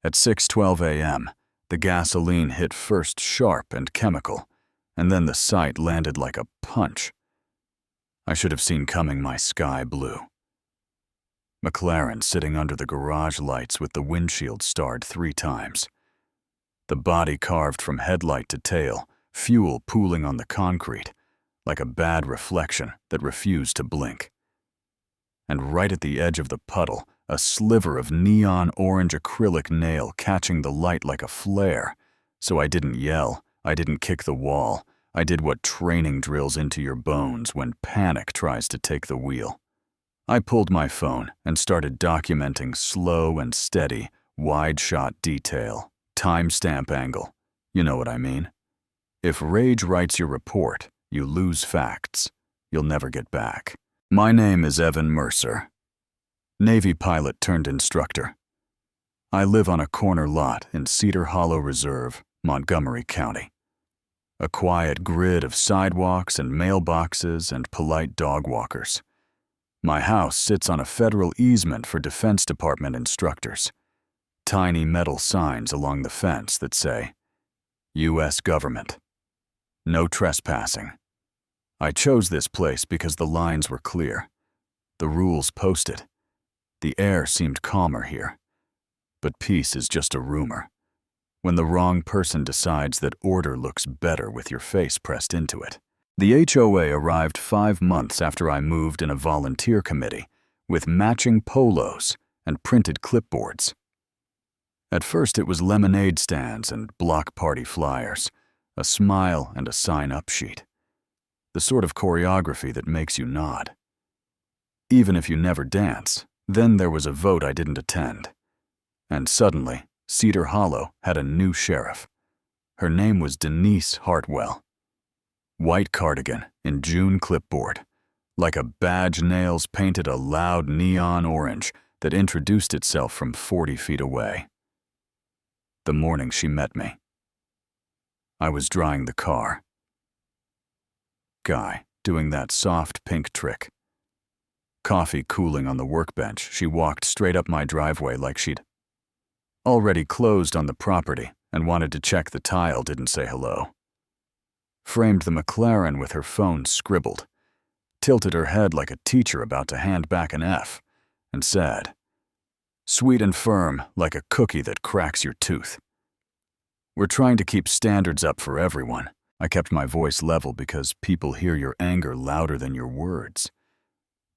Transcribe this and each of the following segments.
At 6:12 a.m., the gasoline hit first sharp and chemical, and then the sight landed like a punch. I should have seen coming my sky blue. McLaren sitting under the garage lights with the windshield starred 3 times. The body carved from headlight to tail, fuel pooling on the concrete, like a bad reflection that refused to blink. And right at the edge of the puddle, a sliver of neon orange acrylic nail catching the light like a flare. So I didn't yell, I didn't kick the wall, I did what training drills into your bones when panic tries to take the wheel. I pulled my phone and started documenting slow and steady, wide-shot detail, timestamp angle. You know what I mean? If rage writes your report, you lose facts. You'll never get back. My name is Evan Mercer, Navy pilot turned instructor. I live on a corner lot in Cedar Hollow Reserve, Montgomery County. A quiet grid of sidewalks and mailboxes and polite dog walkers. My house sits on a federal easement for Defense Department instructors. Tiny metal signs along the fence that say, U.S. Government. No trespassing. I chose this place because the lines were clear. The rules posted. The air seemed calmer here. But peace is just a rumor. When the wrong person decides that order looks better with your face pressed into it. The HOA arrived 5 months after I moved in a volunteer committee with matching polos and printed clipboards. At first it was lemonade stands and block party flyers, a smile and a sign-up sheet. The sort of choreography that makes you nod. Even if you never dance, then there was a vote I didn't attend. And suddenly, Cedar Hollow had a new sheriff. Her name was Denise Hartwell. White cardigan in June clipboard, like a badge nails painted a loud neon orange that introduced itself from 40 feet away. The morning she met me. I was drying the car. Guy doing that soft pink trick. Coffee cooling on the workbench, she walked straight up my driveway like she'd already closed on the property and wanted to check the tile, didn't say hello. Framed the McLaren with her phone scribbled, tilted her head like a teacher about to hand back an F, and said, sweet and firm like a cookie that cracks your tooth. We're trying to keep standards up for everyone. I kept my voice level because people hear your anger louder than your words.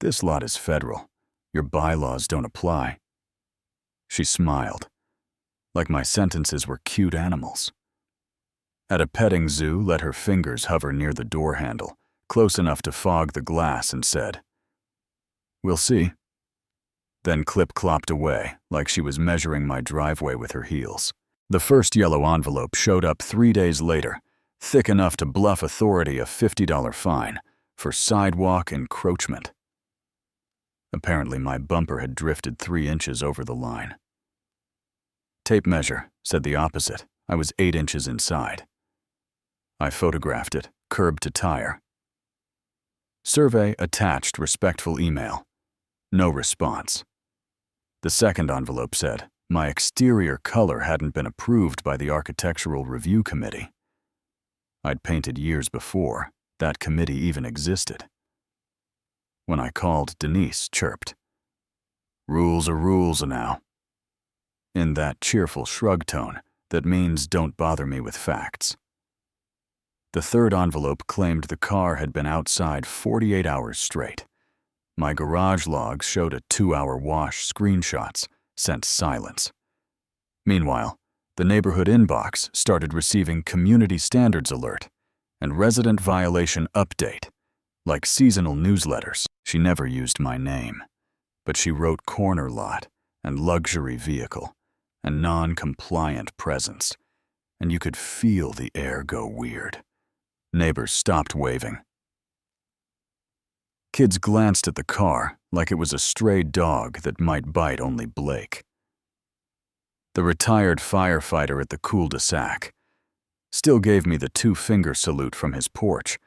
This lot is federal. Your bylaws don't apply. She smiled, like my sentences were cute animals. At a petting zoo, let her fingers hover near the door handle, close enough to fog the glass, and said, we'll see. Then clip-clopped away like she was measuring my driveway with her heels. The first yellow envelope showed up 3 days later, thick enough to bluff authority a $50 fine for sidewalk encroachment. Apparently my bumper had drifted 3 inches over the line. Tape measure said the opposite. I was 8 inches inside. I photographed it, curb to tire. Survey attached respectful email. No response. The second envelope said, my exterior color hadn't been approved by the Architectural Review Committee. I'd painted years before. That committee even existed. When I called, Denise chirped. Rules are rules now. In that cheerful shrug tone that means don't bother me with facts. The third envelope claimed the car had been outside 48 hours straight. My garage logs showed a 2-hour wash screenshots, sent silence. Meanwhile, the neighborhood inbox started receiving community standards alert and resident violation update, like seasonal newsletters. She never used my name, but she wrote corner lot and luxury vehicle and non-compliant presence, and you could feel the air go weird. Neighbors stopped waving. Kids glanced at the car like it was a stray dog that might bite only Blake. The retired firefighter at the cul-de-sac still gave me the 2-finger salute from his porch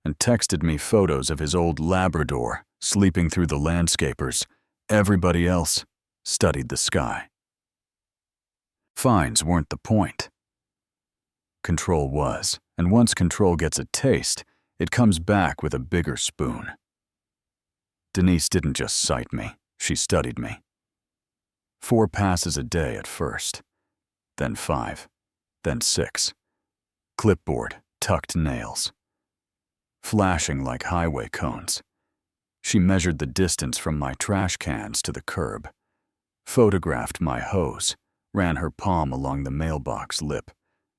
and texted me photos of his old Labrador sleeping through the landscapers. Everybody else studied the sky. Fines weren't the point. Control was, and once control gets a taste, it comes back with a bigger spoon. Denise didn't just cite me, she studied me. 4 passes a day at first, then 5, then 6. Clipboard, tucked nails. Flashing like highway cones. She measured the distance from my trash cans to the curb, photographed my hose, ran her palm along the mailbox lip,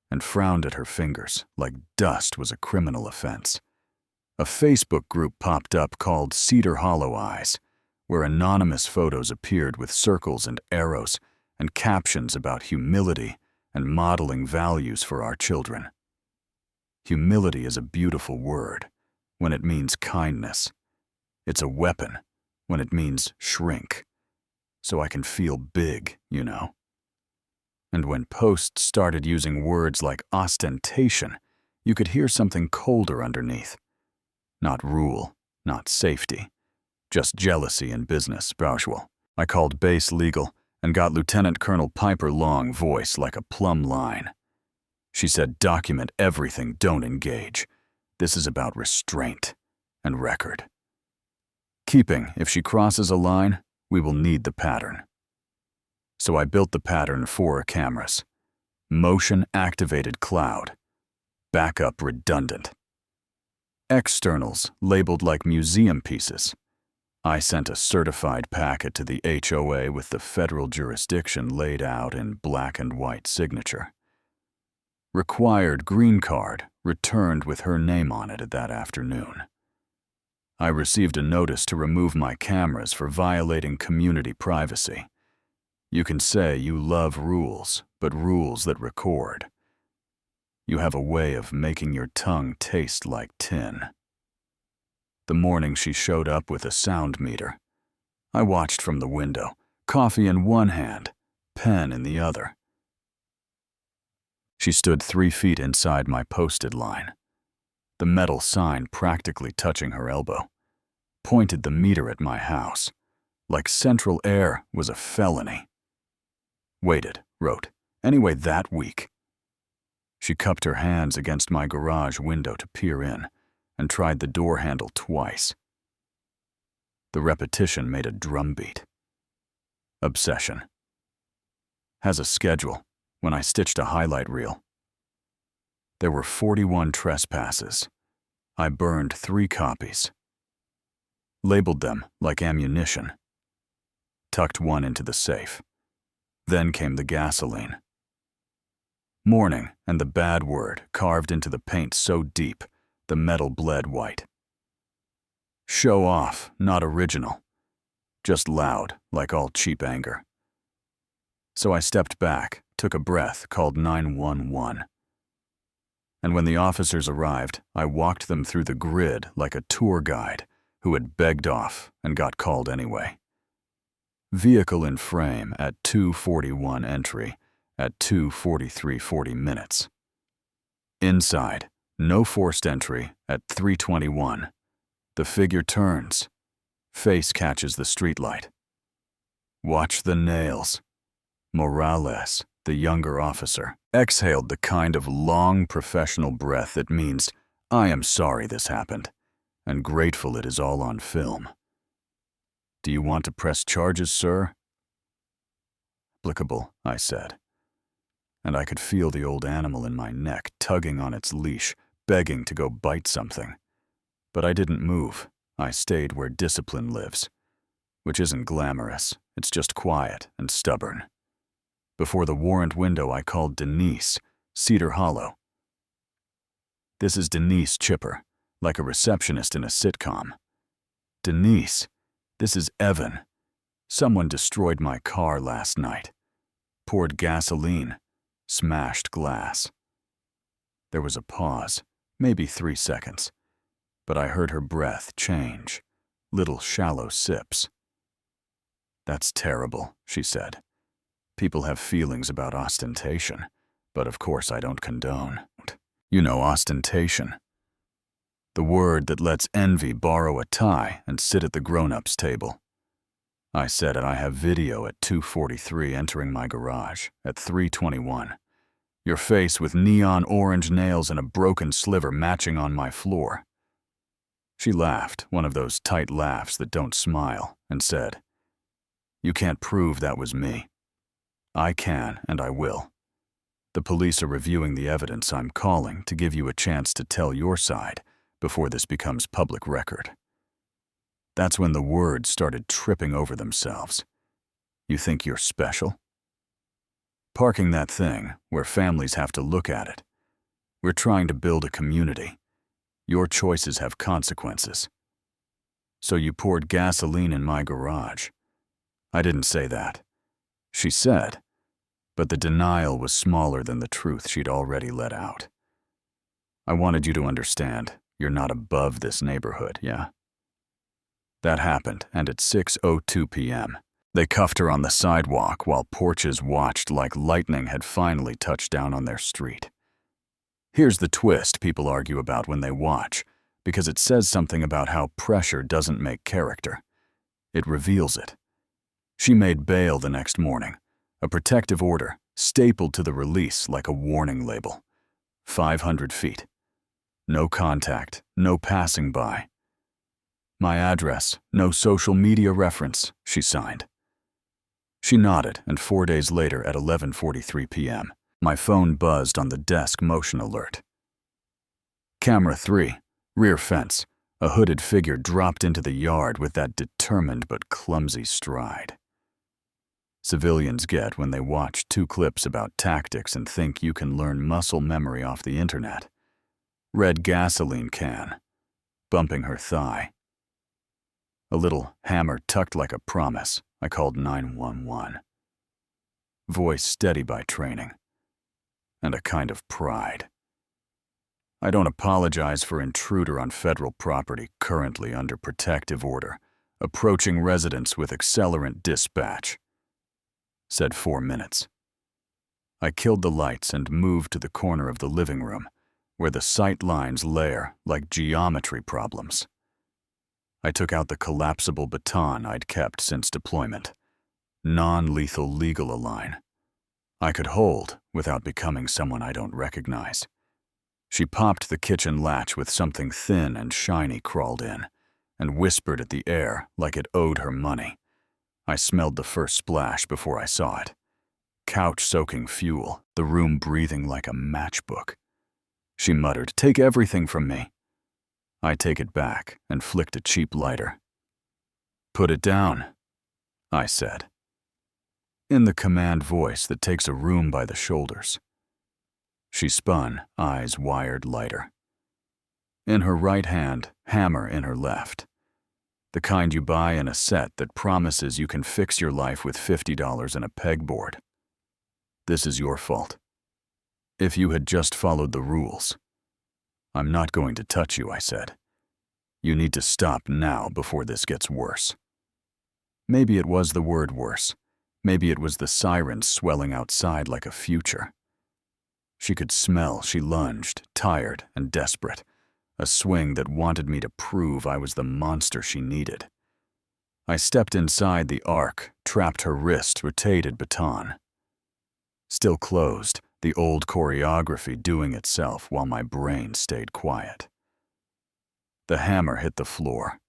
and frowned at her fingers like dust was a criminal offense. A Facebook group popped up called Cedar Hollow Eyes, where anonymous photos appeared with circles and arrows and captions about humility and modeling values for our children. Humility is a beautiful word when it means kindness. It's a weapon when it means shrink, so I can feel big, you know. And when posts started using words like ostentation, you could hear something colder underneath. Not rule, not safety, just jealousy in business, Bauschwell. I called base legal and got Lieutenant Colonel Piper Long voice like a plumb line. She said, document everything, don't engage. This is about restraint and record. Keeping, if she crosses a line, we will need the pattern. So I built the pattern for cameras. Motion-activated cloud. Backup redundant. Externals labeled like museum pieces. I sent a certified packet to the HOA with the federal jurisdiction laid out in black and white signature. Required green card returned with her name on it that afternoon. I received a notice to remove my cameras for violating community privacy. You can say you love rules, but rules that record. You have a way of making your tongue taste like tin. The morning she showed up with a sound meter. I watched from the window, coffee in one hand, pen in the other. She stood 3 feet inside my posted line, the metal sign practically touching her elbow, pointed the meter at my house, like central air was a felony. Waited, wrote, anyway that week. She cupped her hands against my garage window to peer in, and tried the door handle twice. The repetition made a drumbeat. Obsession. Has a schedule when I stitched a highlight reel. There were 41 trespasses. I burned 3 copies. Labeled them like ammunition. Tucked one into the safe. Then came the gasoline. Morning and the bad word carved into the paint so deep, the metal bled white. Show off, not original. Just loud, like all cheap anger. So I stepped back, took a breath, called 911. And when the officers arrived, I walked them through the grid like a tour guide who had begged off and got called anyway. Vehicle in frame at 2:41 entry at 2:43:40 minutes. Inside, no forced entry at 3:21. The figure turns. Face catches the streetlight. Watch the nails. Morales, the younger officer, exhaled the kind of long professional breath that means, I am sorry this happened, and grateful it is all on film. Do you want to press charges, sir? Applicable, I said. And I could feel the old animal in my neck tugging on its leash, begging to go bite something. But I didn't move. I stayed where discipline lives, which isn't glamorous, it's just quiet and stubborn. Before the warrant window, I called Denise, Cedar Hollow. This is Denise Chipper, like a receptionist in a sitcom. Denise, this is Evan. Someone destroyed my car last night. Poured gasoline, smashed glass. There was a pause, maybe 3 seconds, but I heard her breath change, little shallow sips. That's terrible, she said. People have feelings about ostentation, but of course I don't condone. You know ostentation. The word that lets envy borrow a tie and sit at the grown-ups table. I said, and I have video at 2:43 entering my garage at 3:21. Your face with neon orange nails and a broken sliver matching on my floor. She laughed, one of those tight laughs that don't smile, and said, "You can't prove that was me. I can, and I will. The police are reviewing the evidence. I'm calling to give you a chance to tell your side before this becomes public record." That's when the words started tripping over themselves. You think you're special? Parking that thing where families have to look at it. We're trying to build a community. Your choices have consequences. So you poured gasoline in my garage. I didn't say that. She said, but the denial was smaller than the truth she'd already let out. I wanted you to understand, you're not above this neighborhood, yeah? That happened, and at 6:02 p.m., they cuffed her on the sidewalk while porches watched like lightning had finally touched down on their street. Here's the twist people argue about when they watch, because it says something about how pressure doesn't make character. It reveals it. She made bail the next morning, a protective order stapled to the release like a warning label. 500 feet. No contact, no passing by. My address, no social media reference, she signed. She nodded, and 4 days later at 11:43 p.m., my phone buzzed on the desk motion alert. Camera 3, rear fence. A hooded figure dropped into the yard with that determined but clumsy stride. Civilians get when they watch 2 clips about tactics and think you can learn muscle memory off the internet. Red gasoline can, bumping her thigh. A little hammer tucked like a promise. I called 911. Voice steady by training. And a kind of pride. I don't apologize for intruder on federal property currently under protective order, approaching residents with accelerant dispatch. Said 4 minutes. I killed the lights and moved to the corner of the living room, where the sight lines layer like geometry problems. I took out the collapsible baton I'd kept since deployment. Non-lethal legal align. I could hold without becoming someone I don't recognize. She popped the kitchen latch with something thin and shiny crawled in, and whispered at the air like it owed her money. I smelled the first splash before I saw it. Couch-soaking fuel, the room breathing like a matchbook. She muttered, "Take everything from me." I take it back and flicked a cheap lighter. "Put it down," I said, in the command voice that takes a room by the shoulders. She spun, eyes wired lighter. In her right hand, hammer in her left. The kind you buy in a set that promises you can fix your life with $50 and a pegboard. This is your fault. If you had just followed the rules. "I'm not going to touch you," I said. "You need to stop now before this gets worse." Maybe it was the word worse. Maybe it was the sirens swelling outside like a future. She could smell she lunged, tired and desperate, a swing that wanted me to prove I was the monster she needed. I stepped inside the arc, trapped her wrist, rotated baton. Still closed, the old choreography doing itself while my brain stayed quiet. The hammer hit the floor.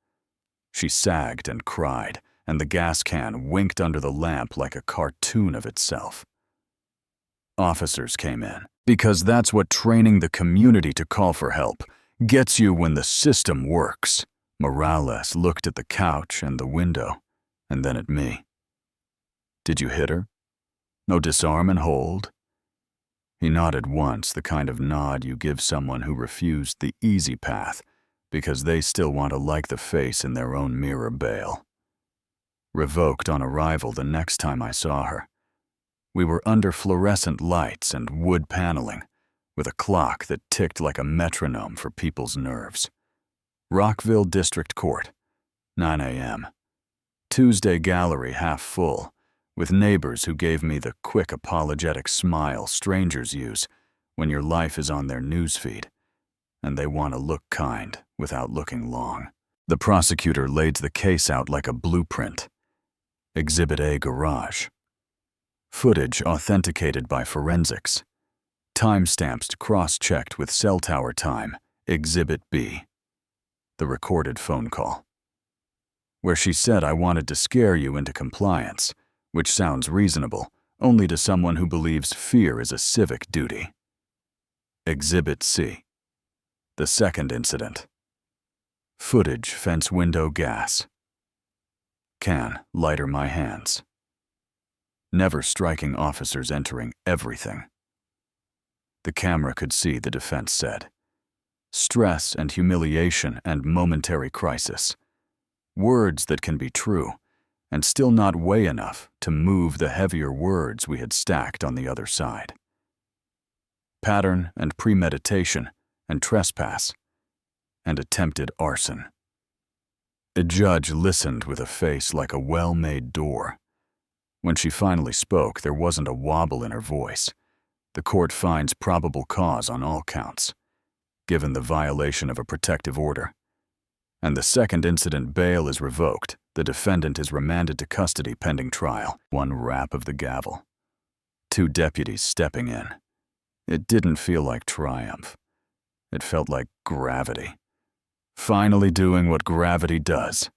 She sagged and cried, and the gas can winked under the lamp like a cartoon of itself. Officers came in, because that's what training the community to call for help gets you when the system works. Morales looked at the couch and the window, and then at me. "Did you hit her? No disarm and hold?" He nodded once, the kind of nod you give someone who refused the easy path because they still want to like the face in their own mirror bail. Revoked on arrival the next time I saw her. We were under fluorescent lights and wood paneling, with a clock that ticked like a metronome for people's nerves. Rockville District Court, 9 a.m. Tuesday gallery half full, with neighbors who gave me the quick apologetic smile strangers use when your life is on their newsfeed, and they want to look kind without looking long. The prosecutor laid the case out like a blueprint. Exhibit A garage. Footage authenticated by forensics. Timestamps cross-checked with cell tower time. Exhibit B. The recorded phone call, where she said I wanted to scare you into compliance, which sounds reasonable only to someone who believes fear is a civic duty. Exhibit C. The second incident. Footage fence window gas. Can lighter my hands. Never striking officers entering everything. The camera could see, the defense said. Stress and humiliation and momentary crisis. Words that can be true, and still not weigh enough to move the heavier words we had stacked on the other side. Pattern and premeditation and trespass and attempted arson. A judge listened with a face like a well-made door. When she finally spoke, there wasn't a wobble in her voice. The court finds probable cause on all counts, given the violation of a protective order. And the second incident bail is revoked. The defendant is remanded to custody pending trial. One rap of the gavel. 2 deputies stepping in. It didn't feel like triumph. It felt like gravity. Finally doing what gravity does.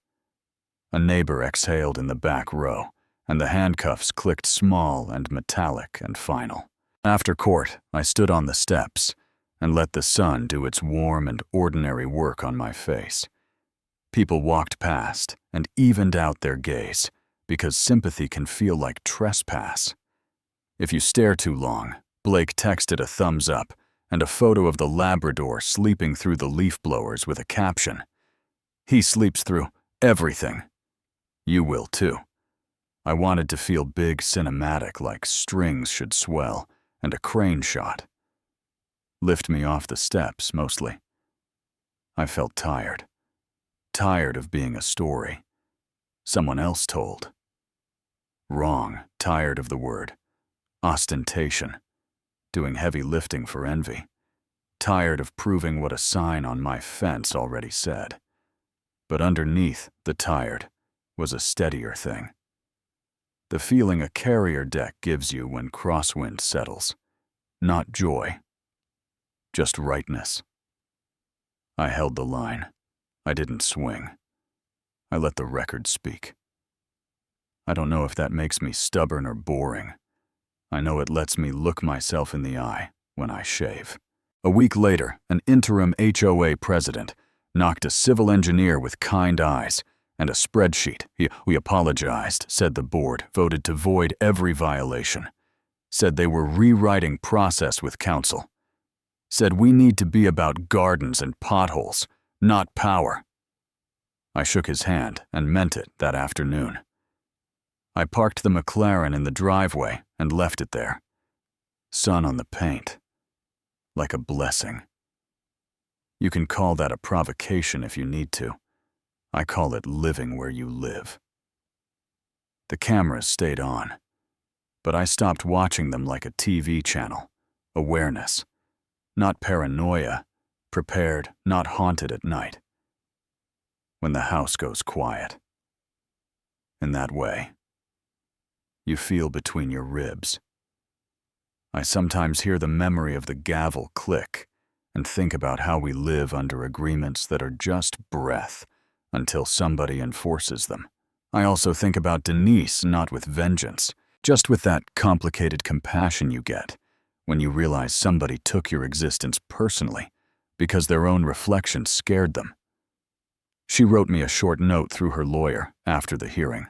A neighbor exhaled in the back row, and the handcuffs clicked small and metallic and final. After court, I stood on the steps and let the sun do its warm and ordinary work on my face. People walked past and evened out their gaze, because sympathy can feel like trespass. If you stare too long, Blake texted a thumbs up and a photo of the Labrador sleeping through the leaf blowers with a caption. He sleeps through everything. You will too. I wanted to feel big cinematic, like strings should swell and a crane shot. Lift me off the steps, mostly. I felt tired. Tired of being a story someone else told. Wrong, tired of the word ostentation, doing heavy lifting for envy. Tired of proving what a sign on my fence already said. But underneath the tired was a steadier thing. The feeling a carrier deck gives you when crosswind settles. Not joy, just rightness. I held the line. I didn't swing. I let the record speak. I don't know if that makes me stubborn or boring. I know it lets me look myself in the eye when I shave. A week later, an interim HOA president knocked a civil engineer with kind eyes and a spreadsheet. We apologized, said the board, voted to void every violation. Said they were rewriting process with council. Said we need to be about gardens and potholes, not power. I shook his hand and meant it that afternoon. I parked the McLaren in the driveway and left it there. Sun on the paint. Like a blessing. You can call that a provocation if you need to. I call it living where you live. The cameras stayed on, but I stopped watching them like a TV channel. Awareness. Not paranoia. Prepared, not haunted at night. When the house goes quiet. In that way. You feel between your ribs. I sometimes hear the memory of the gavel click and think about how we live under agreements that are just breath until somebody enforces them. I also think about Denise, not with vengeance, just with that complicated compassion you get when you realize somebody took your existence personally because their own reflection scared them. She wrote me a short note through her lawyer after the hearing.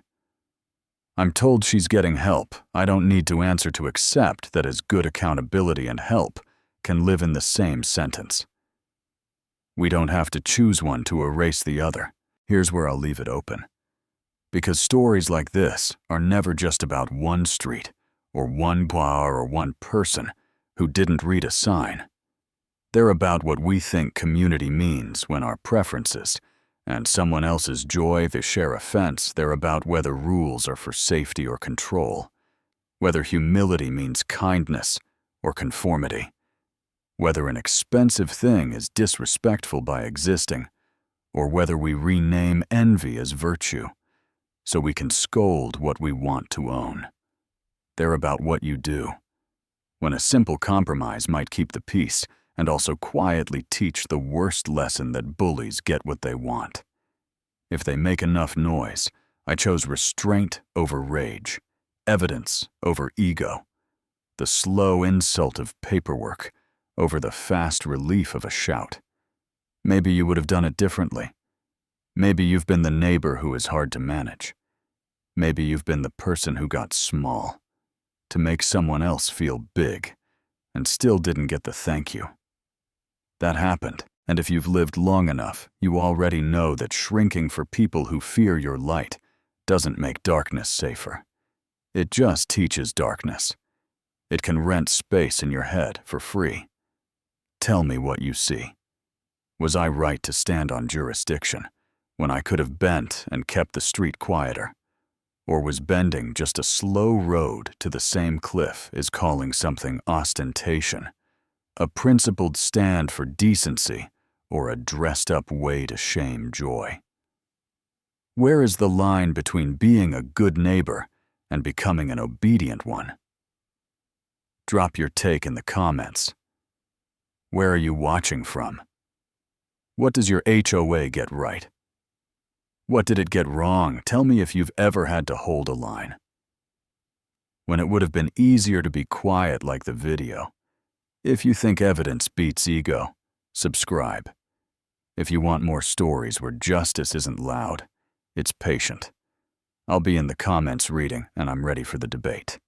I'm told she's getting help. I don't need to answer to accept that as good accountability and help can live in the same sentence. We don't have to choose one to erase the other. Here's where I'll leave it open. Because stories like this are never just about one street or one bar or one person who didn't read a sign. They're about what we think community means when our preferences and someone else's joy they share a fence. They're about whether rules are for safety or control, whether humility means kindness or conformity, whether an expensive thing is disrespectful by existing, or whether we rename envy as virtue. so we can scold what we want to own. They're about what you do, when a simple compromise might keep the peace and also quietly teach the worst lesson that bullies get what they want. If they make enough noise, I chose restraint over rage, evidence over ego, the slow insult of paperwork over the fast relief of a shout. Maybe you would have done it differently. Maybe you've been the neighbor who is hard to manage. Maybe you've been the person who got small to make someone else feel big and still didn't get the thank you. That happened, and if you've lived long enough, you already know that shrinking for people who fear your light doesn't make darkness safer. It just teaches darkness. It can rent space in your head for free. Tell me what you see. Was I right to stand on jurisdiction when I could have bent and kept the street quieter? Or was bending just a slow road to the same cliff is calling something ostentation, a principled stand for decency, or a dressed-up way to shame joy? Where is the line between being a good neighbor and becoming an obedient one? Drop your take in the comments. Where are you watching from? What does your HOA get right? What did it get wrong? Tell me if you've ever had to hold a line. When it would have been easier to be quiet like the video. If you think evidence beats ego, subscribe. If you want more stories where justice isn't loud, it's patient. I'll be in the comments reading, and I'm ready for the debate.